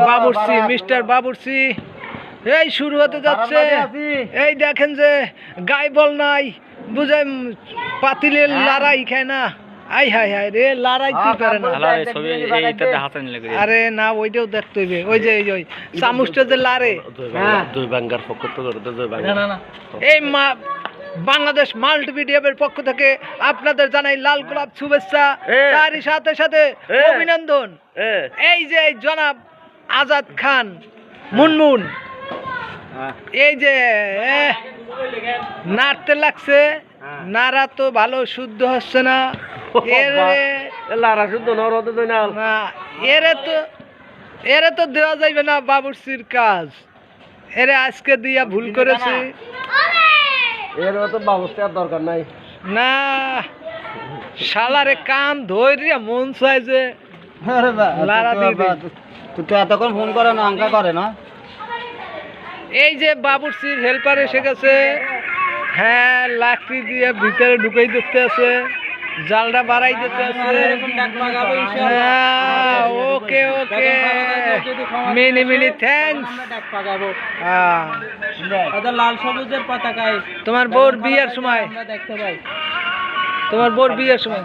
বাবুর্চি মিস্টার বাবুর্চি এই শুরু হতে যাচ্ছে। এই দেখেন যে গায়ে বল নাই বুঝে পাতিলের লড়াই খায় না। আই হাই হাই রে লড়াই তুই পারে না। আরে না ওইটাও দেখতে হইবে। ওই যে ওই চামচটা যে লারে দুই বাঙ্গার পক্ষ থেকে এই বাংলাদেশ মাল্টিমিডিয়ার পক্ষ থেকে আপনাদের জানাই লাল গোলাপ শুভেচ্ছা, তারই সাথে সাথে অভিনন্দন। এই যে জনাব আজাদ খান মুনমুন এই যে নাড়তে লাগছে, নাড়া তো ভালো শুদ্ধ হচ্ছে না। এরে তো দেওয়া যাইবে না বাবুর্চির কাজ, এরে আজকে দিয়া ভুল করেছি। এর তো বাবুর্চি আর দরকার নাই না শালারে কান ধইরিয়া মন চাই যে লারা দিবে। তুই তো এতক্ষণ ফোন করে না আঙ্কা করে না। এই যে বাবুর্চির হেল্পার এসে গেছে। হ্যাঁ লাকড়ি দিয়ে ভিতরে ঢুকাই দিতে আছে, জালটা বাড়াই দিতে আছে। ওকে ওকে মিনি মিনি থ্যাঙ্কস। লাল সবুজের পতাকায় তোমার বউর বিয়ের সময়, তোমার বউর বিয়ের সময়